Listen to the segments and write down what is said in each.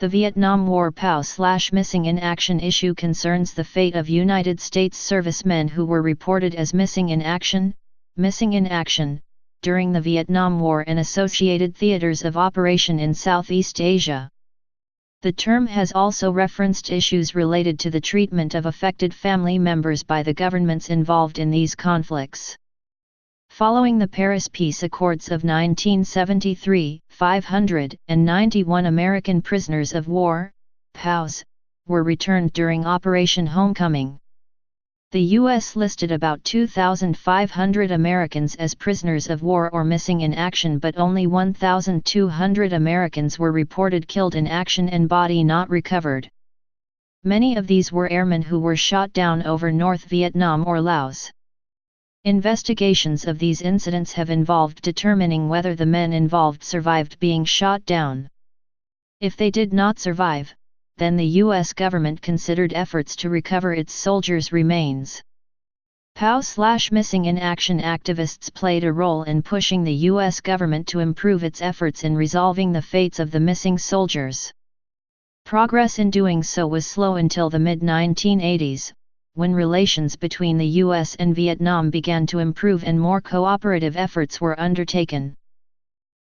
The Vietnam War POW/missing in action issue concerns the fate of United States servicemen who were reported as missing in action, during the Vietnam War and associated theaters of operation in Southeast Asia. The term has also referenced issues related to the treatment of affected family members by the governments involved in these conflicts. Following the Paris Peace Accords of 1973, 591 American prisoners of war, POWs, were returned during Operation Homecoming. The U.S. listed about 2,500 Americans as prisoners of war or missing in action, but only 1,200 Americans were reported killed in action and body not recovered. Many of these were airmen who were shot down over North Vietnam or Laos. Investigations of these incidents have involved determining whether the men involved survived being shot down. If they did not survive, then the U.S. government considered efforts to recover its soldiers' remains. POW/missing in action activists played a role in pushing the U.S. government to improve its efforts in resolving the fates of the missing soldiers. Progress in doing so was slow until the mid-1980s, when relations between the U.S. and Vietnam began to improve and more cooperative efforts were undertaken.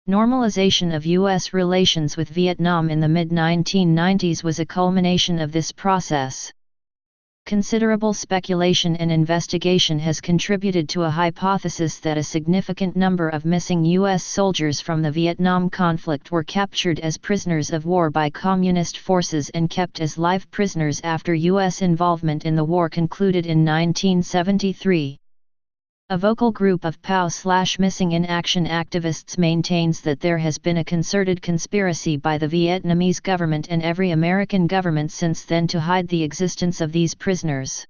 Normalization of U.S. relations with Vietnam in the mid-1990s was a culmination of this process. Considerable speculation and investigation has contributed to a hypothesis that a significant number of missing U.S. soldiers from the Vietnam conflict were captured as prisoners of war by communist forces and kept as live prisoners after U.S. involvement in the war concluded in 1973. A vocal group of POW/missing in action activists maintains that there has been a concerted conspiracy by the Vietnamese government and every American government since then to hide the existence of these prisoners.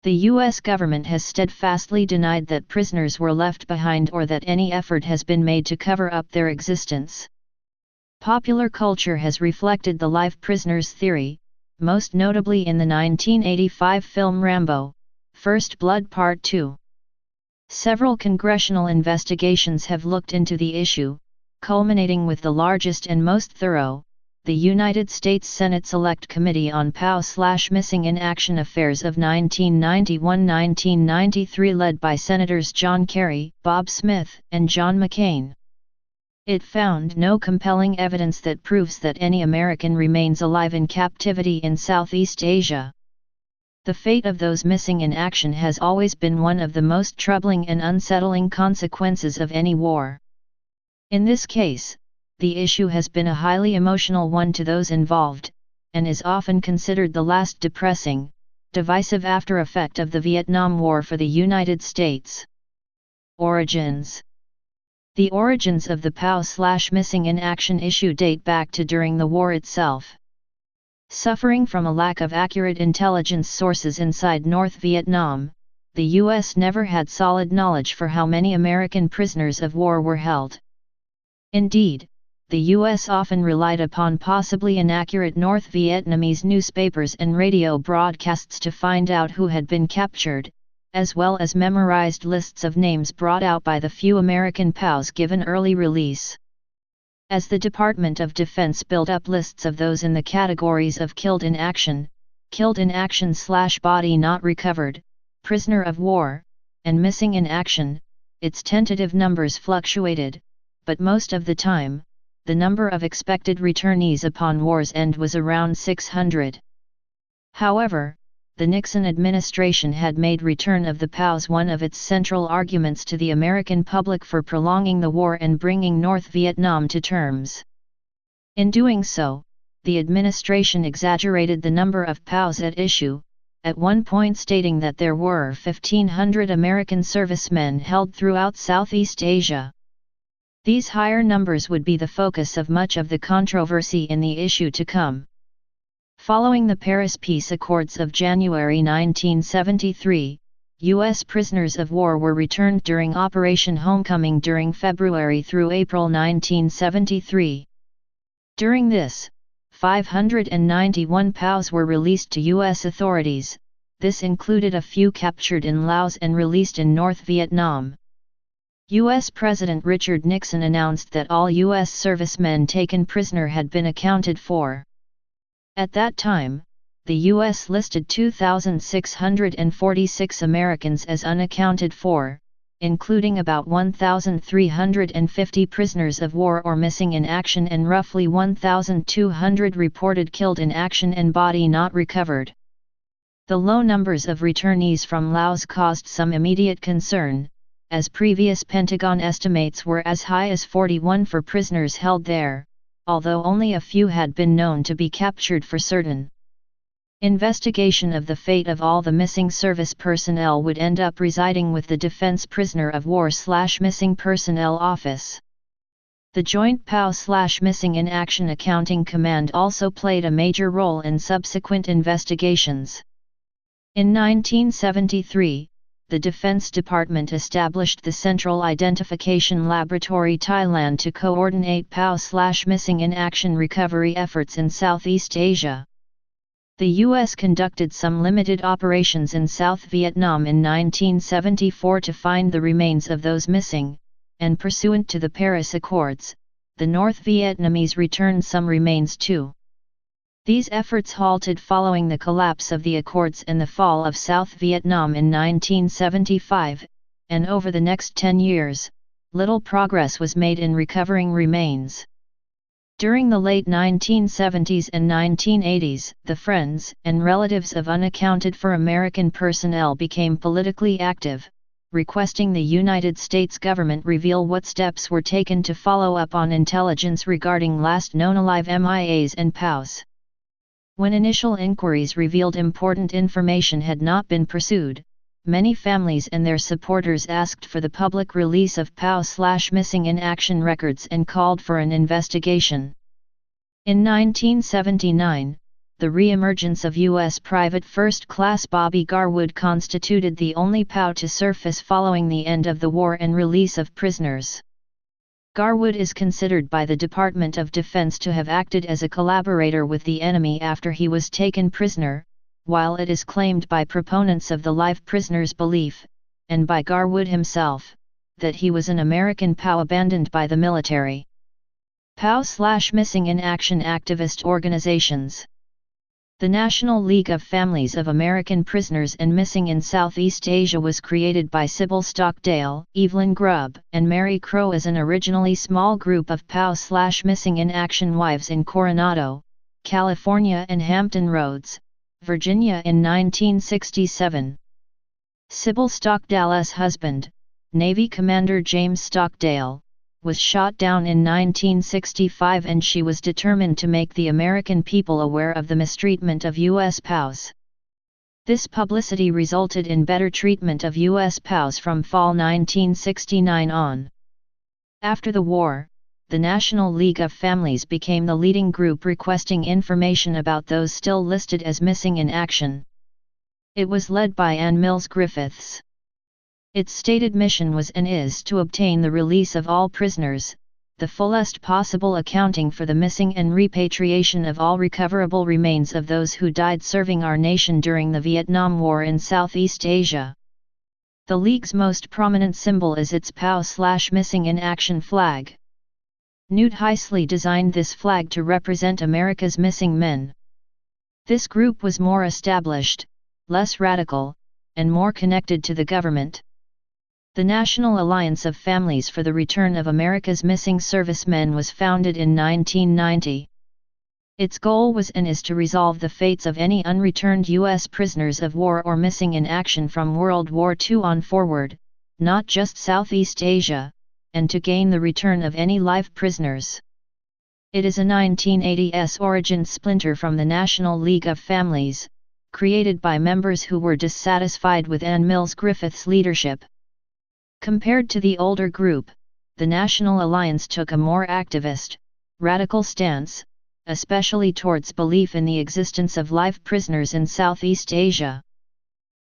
The U.S. government has steadfastly denied that prisoners were left behind or that any effort has been made to cover up their existence. Popular culture has reflected the live prisoners theory, most notably in the 1985 film Rambo, First Blood Part 2. Several congressional investigations have looked into the issue, culminating with the largest and most thorough, the United States Senate Select Committee on POW/missing in action affairs of 1991–1993 led by Senators John Kerry, Bob Smith, and John McCain. It found no compelling evidence that proves that any American remains alive in captivity in Southeast Asia. The fate of those missing in action has always been one of the most troubling and unsettling consequences of any war. In this case, the issue has been a highly emotional one to those involved, and is often considered the last depressing, divisive after-effect of the Vietnam War for the United States. Origins. The origins of the POW/missing in action issue date back to during the war itself. Suffering from a lack of accurate intelligence sources inside North Vietnam, the U.S. never had solid knowledge for how many American prisoners of war were held. Indeed, the U.S. often relied upon possibly inaccurate North Vietnamese newspapers and radio broadcasts to find out who had been captured, as well as memorized lists of names brought out by the few American POWs given early release. As the Department of Defense built up lists of those in the categories of killed in action/body not recovered, prisoner of war, and missing in action, its tentative numbers fluctuated, but most of the time, the number of expected returnees upon war's end was around 600. However, the Nixon administration had made return of the POWs one of its central arguments to the American public for prolonging the war and bringing North Vietnam to terms. In doing so, the administration exaggerated the number of POWs at issue, at one point stating that there were 1,500 American servicemen held throughout Southeast Asia. These higher numbers would be the focus of much of the controversy in the issue to come. Following the Paris Peace Accords of January 1973, U.S. prisoners of war were returned during Operation Homecoming during February through April 1973. During this, 591 POWs were released to U.S. authorities. This included a few captured in Laos and released in North Vietnam. U.S. President Richard Nixon announced that all U.S. servicemen taken prisoner had been accounted for. At that time, the U.S. listed 2,646 Americans as unaccounted for, including about 1,350 prisoners of war or missing in action and roughly 1,200 reported killed in action and body not recovered. The low numbers of returnees from Laos caused some immediate concern, as previous Pentagon estimates were as high as 41 for prisoners held there, although only a few had been known to be captured for certain. Investigation of the fate of all the missing service personnel would end up residing with the Defense Prisoner of War/Missing Personnel Office. The Joint POW/Missing in Action Accounting Command also played a major role in subsequent investigations. In 1973, the Defense Department established the Central Identification Laboratory Thailand to coordinate POW/Missing in Action recovery efforts in Southeast Asia. The U.S. conducted some limited operations in South Vietnam in 1974 to find the remains of those missing, and pursuant to the Paris Accords, the North Vietnamese returned some remains too. These efforts halted following the collapse of the Accords and the fall of South Vietnam in 1975, and over the next 10 years, little progress was made in recovering remains. During the late 1970s and 1980s, the friends and relatives of unaccounted for American personnel became politically active, requesting the United States government reveal what steps were taken to follow up on intelligence regarding last known alive MIAs and POWs. When initial inquiries revealed important information had not been pursued, many families and their supporters asked for the public release of POW/Missing in Action records and called for an investigation. In 1979, the re-emergence of U.S. Private First Class Bobby Garwood constituted the only POW to surface following the end of the war and release of prisoners. Garwood is considered by the Department of Defense to have acted as a collaborator with the enemy after he was taken prisoner, while it is claimed by proponents of the live prisoner's belief, and by Garwood himself, that he was an American POW abandoned by the military. POW/Missing in Action activist organizations. The National League of Families of American Prisoners and Missing in Southeast Asia was created by Sybil Stockdale, Evelyn Grubb, and Mary Crow as an originally small group of POW/Missing in Action wives in Coronado, California and Hampton Roads, Virginia in 1967. Sybil Stockdale's husband, Navy Commander James Stockdale, was shot down in 1965 and she was determined to make the American people aware of the mistreatment of U.S. POWs. This publicity resulted in better treatment of U.S. POWs from fall 1969 on. After the war, the National League of Families became the leading group requesting information about those still listed as missing in action. It was led by Ann Mills Griffiths. Its stated mission was and is to obtain the release of all prisoners, the fullest possible accounting for the missing and repatriation of all recoverable remains of those who died serving our nation during the Vietnam War in Southeast Asia. The League's most prominent symbol is its POW/Missing in Action flag. Newt Heisley designed this flag to represent America's missing men. This group was more established, less radical, and more connected to the government. The National Alliance of Families for the Return of America's Missing Servicemen was founded in 1990. Its goal was and is to resolve the fates of any unreturned U.S. prisoners of war or missing in action from World War II on forward, not just Southeast Asia, and to gain the return of any live prisoners. It is a 1980s origin splinter from the National League of Families, created by members who were dissatisfied with Ann Mills Griffiths' leadership. Compared to the older group, the National Alliance took a more activist, radical stance, especially towards belief in the existence of live prisoners in Southeast Asia.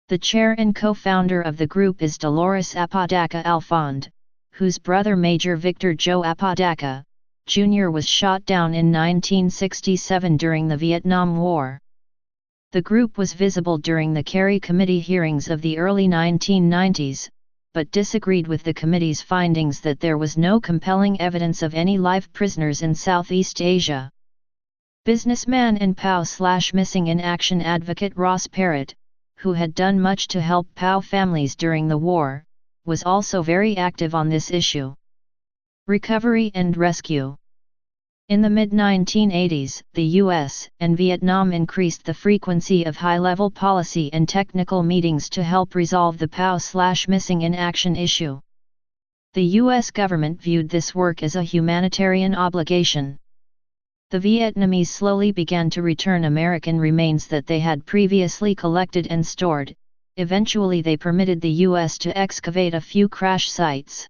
The chair and co-founder of the group is Dolores Apodaca Alfond, whose brother Major Victor Joe Apodaca, Jr. was shot down in 1967 during the Vietnam War. The group was visible during the Kerry Committee hearings of the early 1990s, but disagreed with the committee's findings that there was no compelling evidence of any live prisoners in Southeast Asia. Businessman and POW/missing in action advocate Ross Perot, who had done much to help POW families during the war, was also very active on this issue. Recovery and rescue. In the mid-1980s, the U.S. and Vietnam increased the frequency of high-level policy and technical meetings to help resolve the POW/missing in action issue. The U.S. government viewed this work as a humanitarian obligation. The Vietnamese slowly began to return American remains that they had previously collected and stored. Eventually they permitted the U.S. to excavate a few crash sites.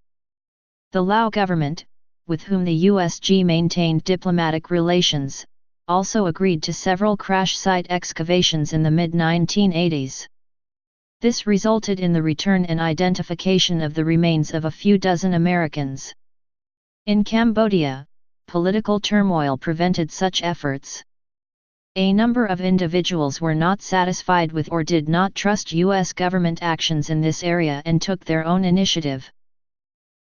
The Lao government, with whom the USG maintained diplomatic relations, also agreed to several crash site excavations in the mid-1980s. This resulted in the return and identification of the remains of a few dozen Americans. In Cambodia, political turmoil prevented such efforts. A number of individuals were not satisfied with or did not trust U.S. government actions in this area and took their own initiative.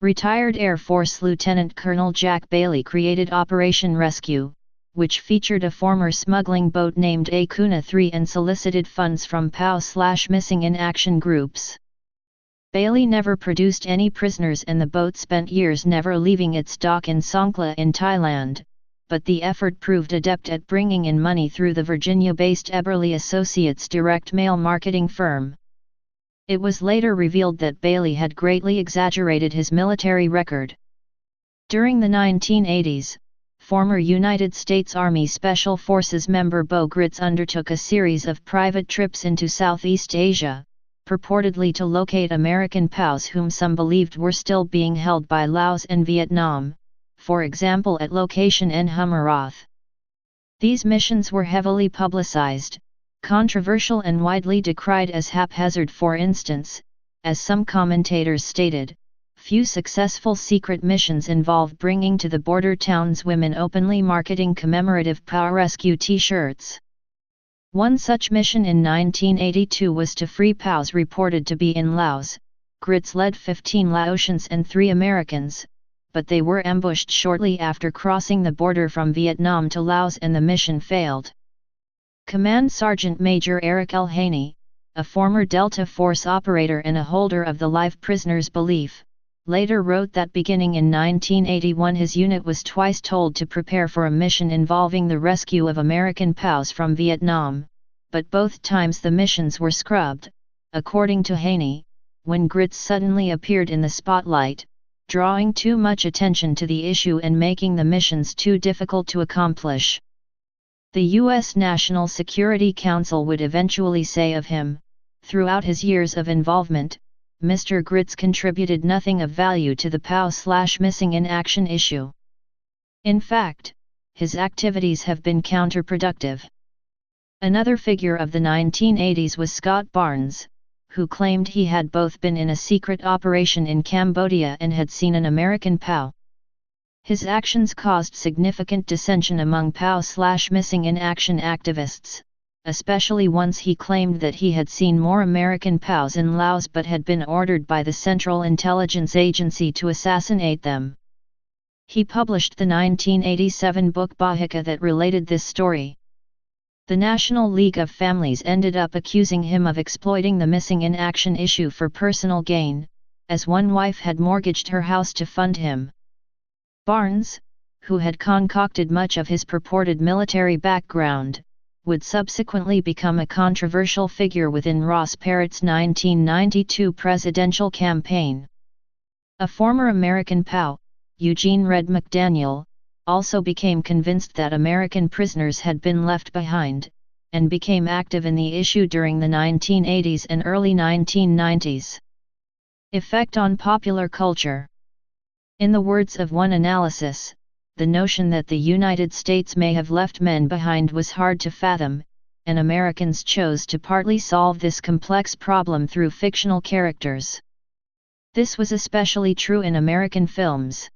Retired Air Force Lieutenant Colonel Jack Bailey created Operation Rescue, which featured a former smuggling boat named Acuna 3 and solicited funds from POW/missing in action groups. Bailey never produced any prisoners and the boat spent years never leaving its dock in Songkhla in Thailand, but the effort proved adept at bringing in money through the Virginia-based Eberly Associates direct mail marketing firm. It was later revealed that Bailey had greatly exaggerated his military record. During the 1980s, former United States Army Special Forces member Bo Gritz undertook a series of private trips into Southeast Asia, purportedly to locate American POWs whom some believed were still being held by Laos and Vietnam, for example at location En Humarath. These missions were heavily publicized, controversial and widely decried as haphazard. For instance, as some commentators stated, few successful secret missions involve bringing to the border towns women openly marketing commemorative POW rescue T-shirts. One such mission in 1982 was to free POWs reported to be in Laos. Gritz led 15 Laotians and 3 Americans, but they were ambushed shortly after crossing the border from Vietnam to Laos and the mission failed. Command Sergeant Major Eric L. Haney, a former Delta Force operator and a holder of the live prisoners belief, later wrote that beginning in 1981 his unit was twice told to prepare for a mission involving the rescue of American POWs from Vietnam, but both times the missions were scrubbed, according to Haney, when Gritz suddenly appeared in the spotlight, drawing too much attention to the issue and making the missions too difficult to accomplish. The U.S. National Security Council would eventually say of him, throughout his years of involvement, Mr. Gritz contributed nothing of value to the POW/missing in action issue. In fact, his activities have been counterproductive. Another figure of the 1980s was Scott Barnes, who claimed he had both been in a secret operation in Cambodia and had seen an American POW. His actions caused significant dissension among POW/missing in action activists, especially once he claimed that he had seen more American POWs in Laos but had been ordered by the Central Intelligence Agency to assassinate them. He published the 1987 book Bahika that related this story. The National League of Families ended up accusing him of exploiting the missing in action issue for personal gain, as one wife had mortgaged her house to fund him. Barnes, who had concocted much of his purported military background, would subsequently become a controversial figure within Ross Perot's 1992 presidential campaign. A former American POW, Eugene Red McDaniel, also became convinced that American prisoners had been left behind, and became active in the issue during the 1980s and early 1990s. Effect on popular culture. In the words of one analysis, the notion that the United States may have left men behind was hard to fathom, and Americans chose to partly solve this complex problem through fictional characters. This was especially true in American films.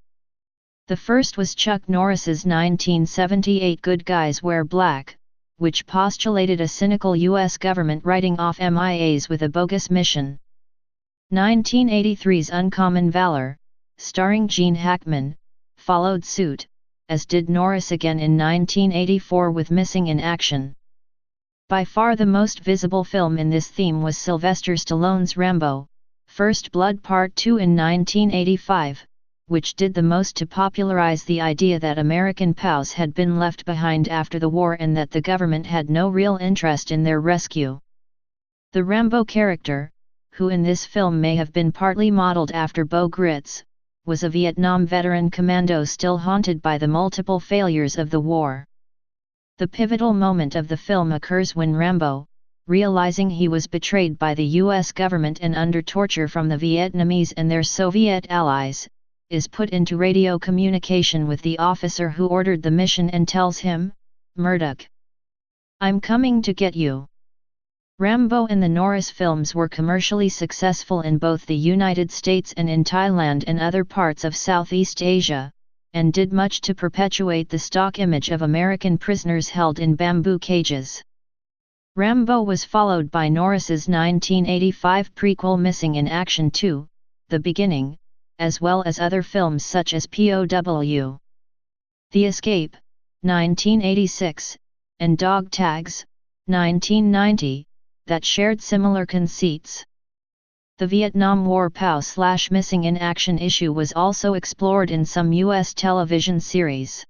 The first was Chuck Norris's 1978 Good Guys Wear Black, which postulated a cynical U.S. government writing off MIAs with a bogus mission. 1983's Uncommon Valor, starring Gene Hackman, followed suit, as did Norris again in 1984 with Missing in Action. By far the most visible film in this theme was Sylvester Stallone's Rambo, First Blood Part 2 in 1985, which did the most to popularize the idea that American POWs had been left behind after the war and that the government had no real interest in their rescue. The Rambo character, who in this film may have been partly modeled after Bo Gritz, was a Vietnam veteran commando still haunted by the multiple failures of the war. The pivotal moment of the film occurs when Rambo, realizing he was betrayed by the U.S. government and under torture from the Vietnamese and their Soviet allies, is put into radio communication with the officer who ordered the mission and tells him, "Murdoch, I'm coming to get you." Rambo and the Norris films were commercially successful in both the United States and in Thailand and other parts of Southeast Asia, and did much to perpetuate the stock image of American prisoners held in bamboo cages. Rambo was followed by Norris's 1985 prequel Missing in Action 2, The Beginning, as well as other films such as POW, The Escape, 1986, and Dog Tags, 1990, that shared similar conceits. The Vietnam War POW/Missing in Action issue was also explored in some U.S. television series.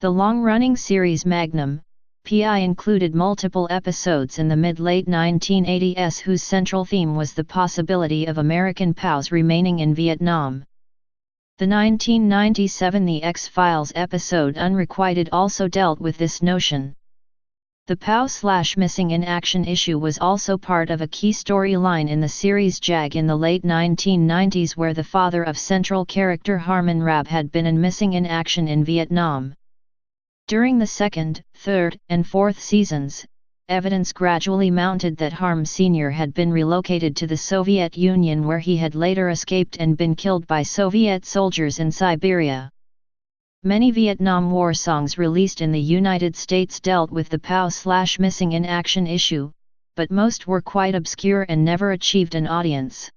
The long-running series Magnum P.I. included multiple episodes in the mid-late 1980s whose central theme was the possibility of American POWs remaining in Vietnam. The 1997 The X-Files episode Unrequited also dealt with this notion. The POW/Missing in Action issue was also part of a key storyline in the series Jag in the late 1990s, where the father of central character Harmon Rabb had been in missing in action in Vietnam. During the second, third, and fourth seasons, evidence gradually mounted that Harm Sr. had been relocated to the Soviet Union, where he had later escaped and been killed by Soviet soldiers in Siberia. Many Vietnam War songs released in the United States dealt with the POW/Missing in Action issue, but most were quite obscure and never achieved an audience.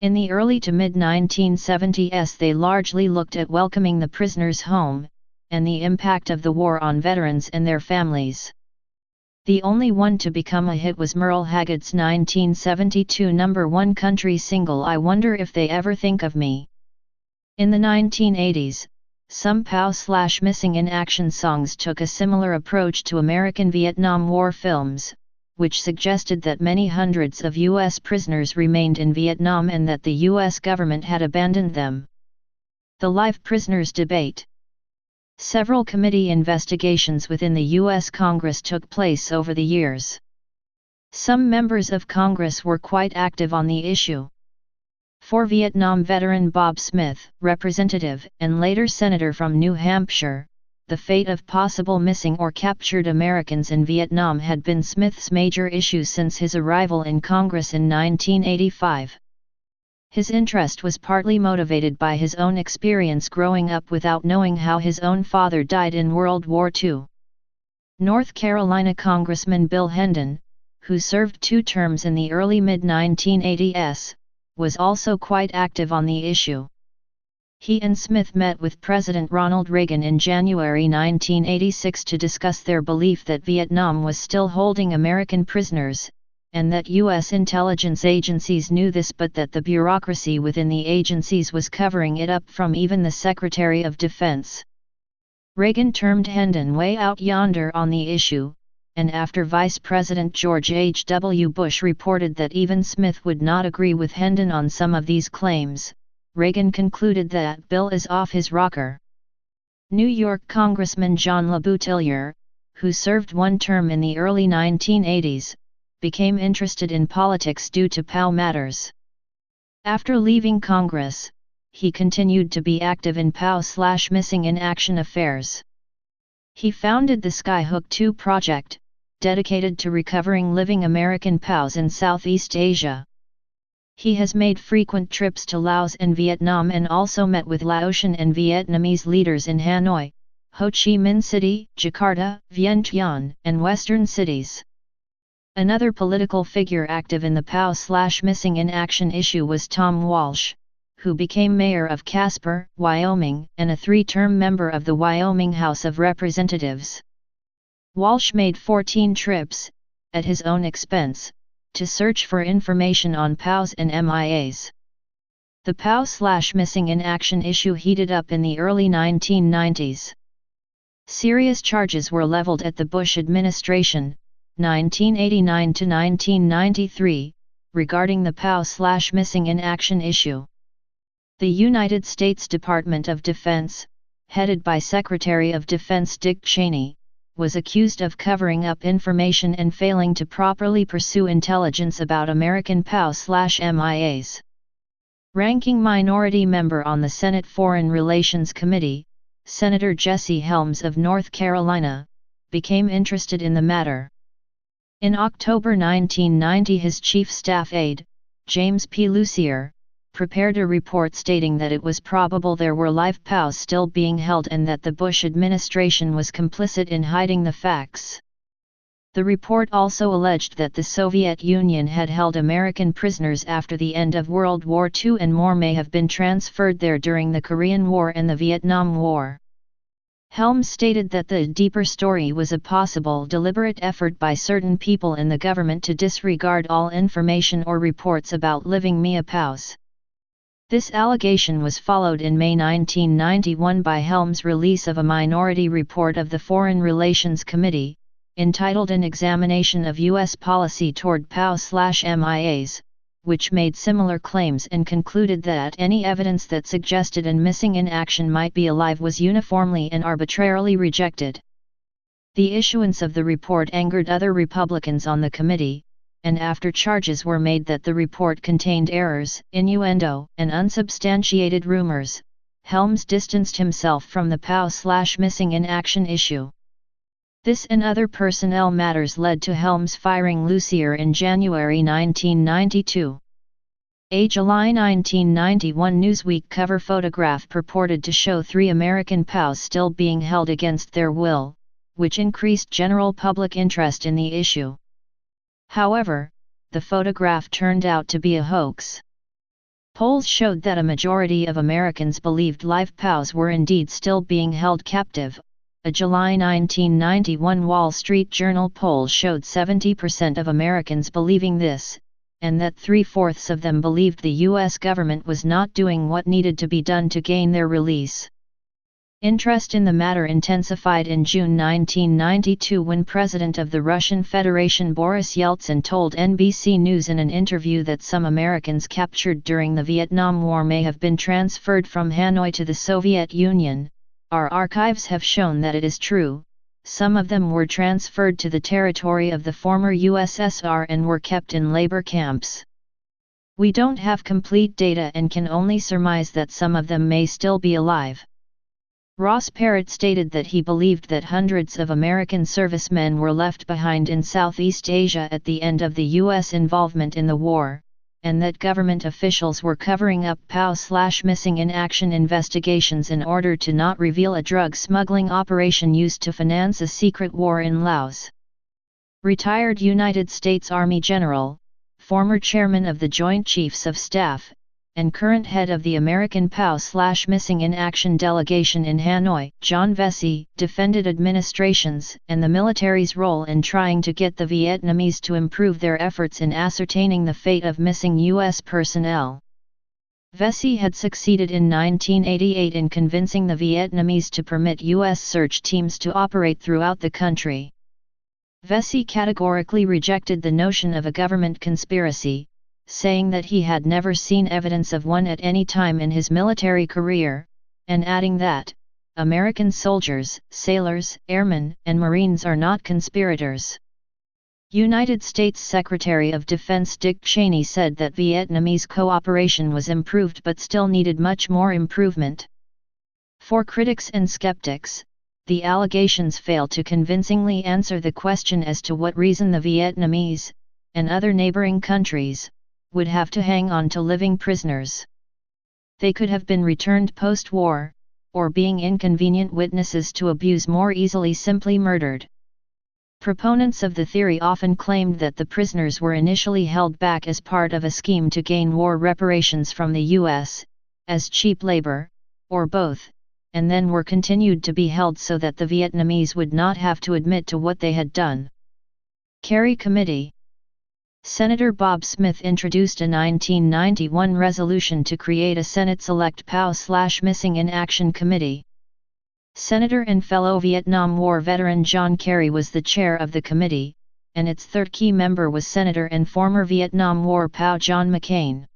In the early to mid-1970s they largely looked at welcoming the prisoners home, and the impact of the war on veterans and their families. The only one to become a hit was Merle Haggard's 1972 #1 country single I Wonder If They Ever Think of Me. In the 1980s, some POW/Missing in Action songs took a similar approach to American Vietnam War films, which suggested that many hundreds of U.S. prisoners remained in Vietnam and that the U.S. government had abandoned them. The live prisoners debate. Several committee investigations within the U.S. Congress took place over the years. Some members of Congress were quite active on the issue. For Vietnam veteran Bob Smith, representative and later senator from New Hampshire, the fate of possible missing or captured Americans in Vietnam had been Smith's major issue since his arrival in Congress in 1985. His interest was partly motivated by his own experience growing up without knowing how his own father died in World War II. North Carolina Congressman Bill Hendon, who served 2 terms in the early mid-1980s, was also quite active on the issue. He and Smith met with President Ronald Reagan in January 1986 to discuss their belief that Vietnam was still holding American prisoners, and that U.S. intelligence agencies knew this but that the bureaucracy within the agencies was covering it up from even the Secretary of Defense. Reagan termed Hendon way out yonder on the issue, and after Vice President George H.W. Bush reported that even Smith would not agree with Hendon on some of these claims, Reagan concluded that Bill is off his rocker. New York Congressman John Leboutillier, who served 1 term in the early 1980s, became interested in politics due to POW matters. After leaving Congress, he continued to be active in POW/Missing in Action affairs. He founded the Skyhook 2 project, dedicated to recovering living American POWs in Southeast Asia. He has made frequent trips to Laos and Vietnam and also met with Laotian and Vietnamese leaders in Hanoi, Ho Chi Minh City, Jakarta, Vientiane, and western cities. Another political figure active in the POW/Missing in Action issue was Tom Walsh, who became mayor of Casper, Wyoming, and a 3-term member of the Wyoming House of Representatives. Walsh made 14 trips, at his own expense, to search for information on POWs and MIAs. The POW/missing in action issue heated up in the early 1990s. Serious charges were leveled at the Bush administration, 1989 to 1993, regarding the POW/missing in action issue. The United States Department of Defense, headed by Secretary of Defense Dick Cheney, was accused of covering up information and failing to properly pursue intelligence about American POW/MIAs. Ranking minority member on the Senate Foreign Relations Committee, Senator Jesse Helms of North Carolina, became interested in the matter. In October 1990, his chief staff aide, James P. Lucier, prepared a report stating that it was probable there were live POWs still being held and that the Bush administration was complicit in hiding the facts. The report also alleged that the Soviet Union had held American prisoners after the end of World War II and more may have been transferred there during the Korean War and the Vietnam War. Helms stated that the deeper story was a possible deliberate effort by certain people in the government to disregard all information or reports about living MIA POWs. This allegation was followed in May 1991 by Helms' release of a minority report of the Foreign Relations Committee, entitled An Examination of U.S. Policy Toward POW/MIAs, which made similar claims and concluded that any evidence that suggested a missing in action might be alive was uniformly and arbitrarily rejected. The issuance of the report angered other Republicans on the committee, and after charges were made that the report contained errors, innuendo, and unsubstantiated rumors, Helms distanced himself from the POW/missing in action issue. This and other personnel matters led to Helms firing Lucier in January 1992. A July 1991 Newsweek cover photograph purported to show 3 American POWs still being held against their will, which increased general public interest in the issue. However, the photograph turned out to be a hoax. Polls showed that a majority of Americans believed live POWs were indeed still being held captive. A July 1991 Wall Street Journal poll showed 70% of Americans believing this, and that 3/4 of them believed the U.S. government was not doing what needed to be done to gain their release. Interest in the matter intensified in June 1992 when President of the Russian Federation Boris Yeltsin told NBC News in an interview that some Americans captured during the Vietnam War may have been transferred from Hanoi to the Soviet Union. Our archives have shown that it is true. Some of them were transferred to the territory of the former USSR and were kept in labor camps. We don't have complete data and can only surmise that some of them may still be alive. Ross Perot stated that he believed that hundreds of American servicemen were left behind in Southeast Asia at the end of the U.S. involvement in the war, and that government officials were covering up POW/missing in action investigations in order to not reveal a drug smuggling operation used to finance a secret war in Laos. Retired United States Army General, former chairman of the Joint Chiefs of Staff, and current head of the American POW/missing in action delegation in Hanoi, John Vesey, defended administrations and the military's role in trying to get the Vietnamese to improve their efforts in ascertaining the fate of missing U.S. personnel. Vesey had succeeded in 1988 in convincing the Vietnamese to permit U.S. search teams to operate throughout the country. Vesey categorically rejected the notion of a government conspiracy, saying that he had never seen evidence of one at any time in his military career, and adding that, American soldiers, sailors, airmen, and Marines are not conspirators. United States Secretary of Defense Dick Cheney said that Vietnamese cooperation was improved but still needed much more improvement. For critics and skeptics, the allegations fail to convincingly answer the question as to what reason the Vietnamese, and other neighboring countries, would have to hang on to living prisoners. They could have been returned post-war, or being inconvenient witnesses to abuse more easily simply murdered. Proponents of the theory often claimed that the prisoners were initially held back as part of a scheme to gain war reparations from the U.S., as cheap labor, or both, and then were continued to be held so that the Vietnamese would not have to admit to what they had done. Kerry Committee. Senator Bob Smith introduced a 1991 resolution to create a Senate Select POW/Missing in Action Committee. Senator and fellow Vietnam War veteran John Kerry was the chair of the committee, and its third key member was Senator and former Vietnam War POW John McCain.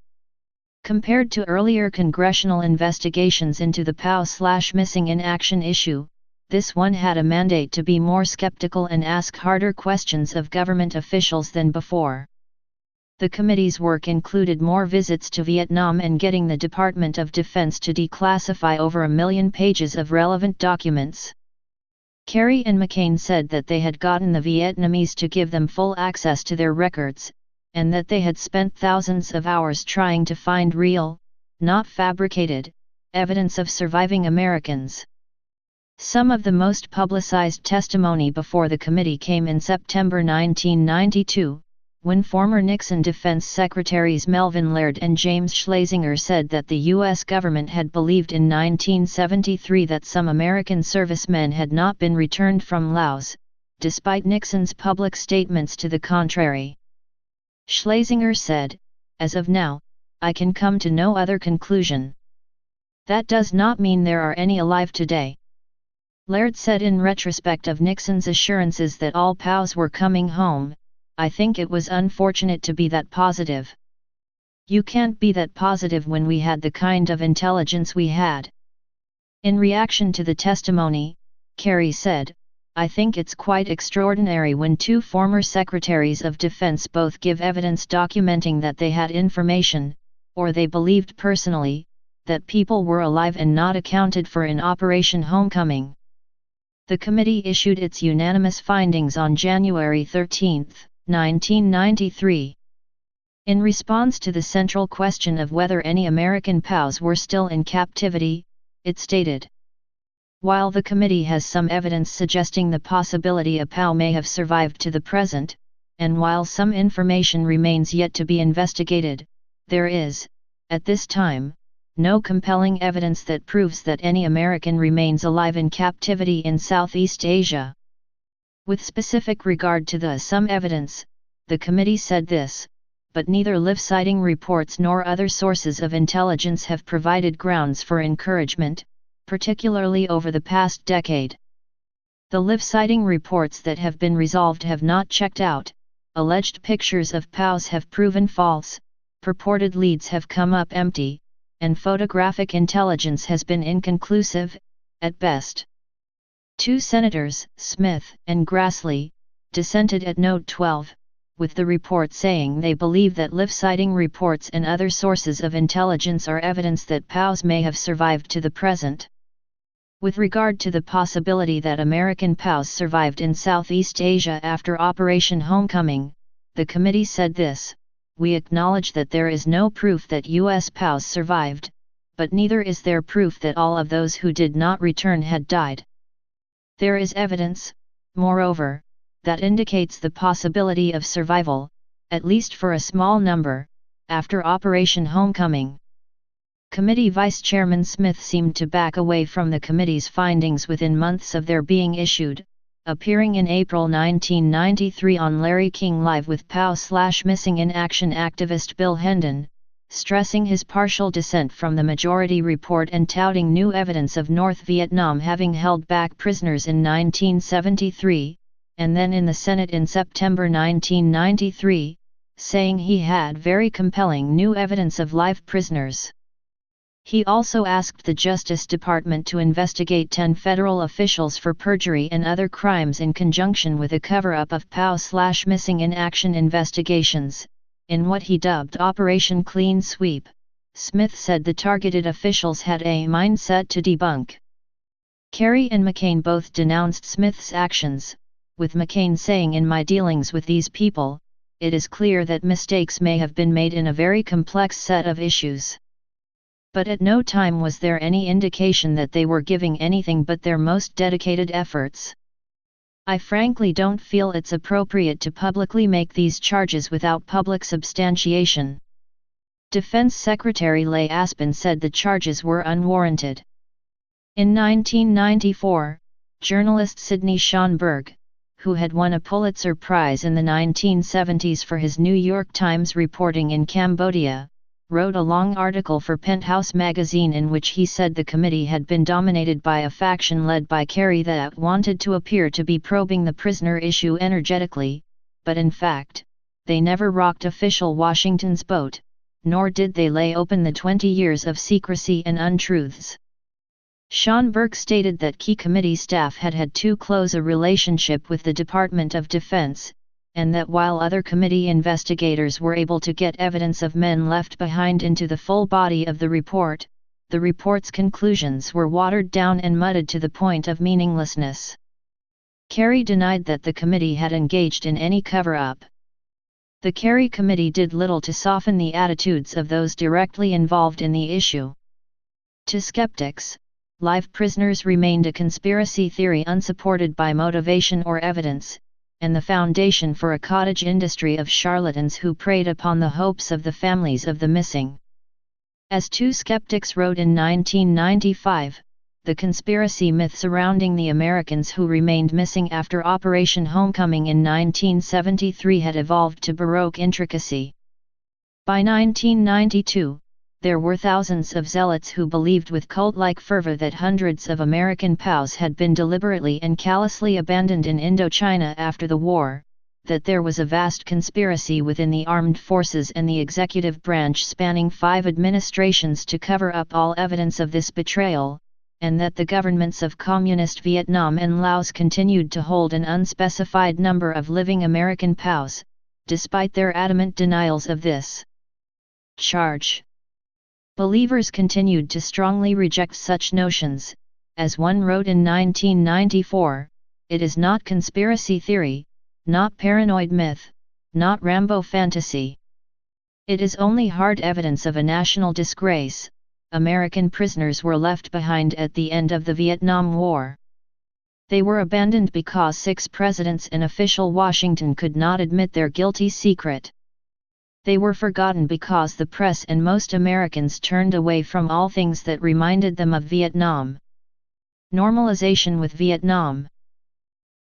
Compared to earlier congressional investigations into the POW/Missing in Action issue, this one had a mandate to be more skeptical and ask harder questions of government officials than before. The committee's work included more visits to Vietnam and getting the Department of Defense to declassify over 1 million pages of relevant documents. Kerry and McCain said that they had gotten the Vietnamese to give them full access to their records, and that they had spent thousands of hours trying to find real, not fabricated, evidence of surviving Americans. Some of the most publicized testimony before the committee came in September 1992, when former Nixon Defense Secretaries Melvin Laird and James Schlesinger said that the U.S. government had believed in 1973 that some American servicemen had not been returned from Laos, despite Nixon's public statements to the contrary. Schlesinger said, "As of now, I can come to no other conclusion. That does not mean there are any alive today." Laird said in retrospect of Nixon's assurances that all POWs were coming home, "I think it was unfortunate to be that positive. You can't be that positive when we had the kind of intelligence we had." In reaction to the testimony, Kerry said, "I think it's quite extraordinary when two former Secretaries of Defense both give evidence documenting that they had information, or they believed personally, that people were alive and not accounted for in Operation Homecoming." The committee issued its unanimous findings on January 13, 1993. In response to the central question of whether any American POWs were still in captivity, it stated, "While the committee has some evidence suggesting the possibility a POW may have survived to the present, and while some information remains yet to be investigated, there is, at this time, no compelling evidence that proves that any American remains alive in captivity in Southeast Asia." With specific regard to the some evidence, the committee said this, "But neither live-citing reports nor other sources of intelligence have provided grounds for encouragement, particularly over the past decade. The live-citing reports that have been resolved have not checked out, alleged pictures of POWs have proven false, purported leads have come up empty, and photographic intelligence has been inconclusive, at best." Two senators, Smith and Grassley, dissented at Note 12, with the report saying they believe that live-citing reports and other sources of intelligence are evidence that POWs may have survived to the present. With regard to the possibility that American POWs survived in Southeast Asia after Operation Homecoming, the committee said this, "We acknowledge that there is no proof that U.S. POWs survived, but neither is there proof that all of those who did not return had died. There is evidence, moreover, that indicates the possibility of survival, at least for a small number, after Operation Homecoming." Committee Vice Chairman Smith seemed to back away from the committee's findings within months of their being issued, appearing in April 1993 on Larry King Live with POW/Missing in Action activist Bill Hendon, stressing his partial dissent from the majority report and touting new evidence of North Vietnam having held back prisoners in 1973, and then in the Senate in September 1993, saying he had very compelling new evidence of live prisoners. He also asked the Justice Department to investigate 10 federal officials for perjury and other crimes in conjunction with a cover-up of POW/Missing in Action investigations, in what he dubbed Operation Clean Sweep. Smith said the targeted officials had a mindset to debunk. Kerry and McCain both denounced Smith's actions, with McCain saying, "In my dealings with these people, it is clear that mistakes may have been made in a very complex set of issues. But at no time was there any indication that they were giving anything but their most dedicated efforts. I frankly don't feel it's appropriate to publicly make these charges without public substantiation." Defense Secretary Leigh Aspin said the charges were unwarranted. In 1994, journalist Sidney Schonberg, who had won a Pulitzer Prize in the 1970s for his New York Times reporting in Cambodia, wrote a long article for Penthouse magazine in which he said the committee had been dominated by a faction led by Kerry that wanted to appear to be probing the prisoner issue energetically, but in fact, they never rocked official Washington's boat, nor did they lay open the 20 years of secrecy and untruths. Schonberg stated that key committee staff had had too close a relationship with the Department of Defense, and that while other committee investigators were able to get evidence of men left behind into the full body of the report's conclusions were watered down and muddled to the point of meaninglessness. Kerry denied that the committee had engaged in any cover-up. The Kerry Committee did little to soften the attitudes of those directly involved in the issue. To skeptics, live prisoners remained a conspiracy theory unsupported by motivation or evidence, and the foundation for a cottage industry of charlatans who preyed upon the hopes of the families of the missing. As two skeptics wrote in 1995, the conspiracy myth surrounding the Americans who remained missing after Operation Homecoming in 1973 had evolved to Baroque intricacy. By 1992, there were thousands of zealots who believed with cult-like fervor that hundreds of American POWs had been deliberately and callously abandoned in Indochina after the war, that there was a vast conspiracy within the armed forces and the executive branch spanning 5 administrations to cover up all evidence of this betrayal, and that the governments of Communist Vietnam and Laos continued to hold an unspecified number of living American POWs, despite their adamant denials of this charge. Believers continued to strongly reject such notions. As one wrote in 1994, "It is not conspiracy theory, not paranoid myth, not Rambo fantasy. It is only hard evidence of a national disgrace. American prisoners were left behind at the end of the Vietnam War. They were abandoned because 6 presidents in official Washington could not admit their guilty secret. They were forgotten because the press and most Americans turned away from all things that reminded them of Vietnam." Normalization with Vietnam.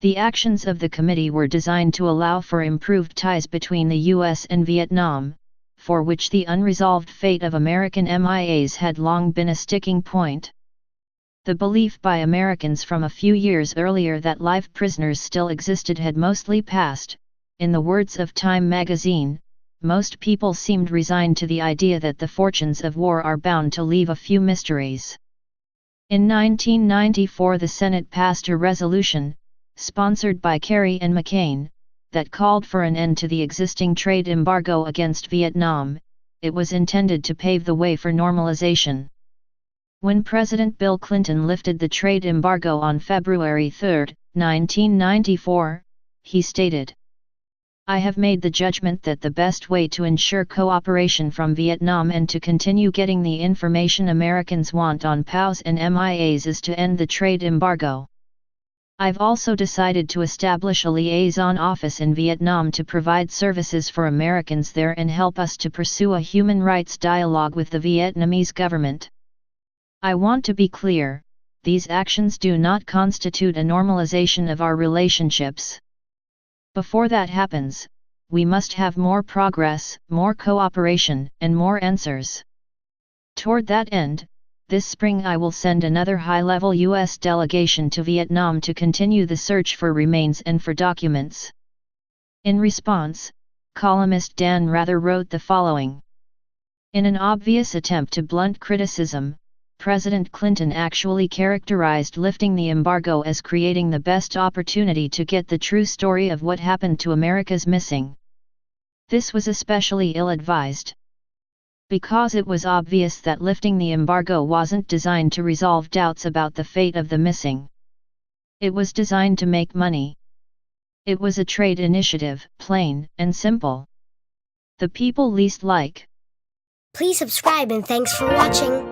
The actions of the committee were designed to allow for improved ties between the U.S. and Vietnam, for which the unresolved fate of American MIAs had long been a sticking point. The belief by Americans from a few years earlier that live prisoners still existed had mostly passed. In the words of Time magazine, most people seemed resigned to the idea that the fortunes of war are bound to leave a few mysteries. In 1994 the Senate passed a resolution, sponsored by Kerry and McCain, that called for an end to the existing trade embargo against Vietnam. It was intended to pave the way for normalization. When President Bill Clinton lifted the trade embargo on February 3, 1994, he stated, "I have made the judgment that the best way to ensure cooperation from Vietnam and to continue getting the information Americans want on POWs and MIAs is to end the trade embargo. I've also decided to establish a liaison office in Vietnam to provide services for Americans there and help us to pursue a human rights dialogue with the Vietnamese government. I want to be clear, these actions do not constitute a normalization of our relationships. Before that happens, we must have more progress, more cooperation, and more answers. Toward that end, this spring I will send another high-level U.S. delegation to Vietnam to continue the search for remains and for documents." In response, columnist Dan Rather wrote the following. In an obvious attempt to blunt criticism, President Clinton actually characterized lifting the embargo as creating the best opportunity to get the true story of what happened to America's missing. This was especially ill-advised. Because it was obvious that lifting the embargo wasn't designed to resolve doubts about the fate of the missing. It was designed to make money. It was a trade initiative, plain and simple. The people least like. Please subscribe and thanks for watching.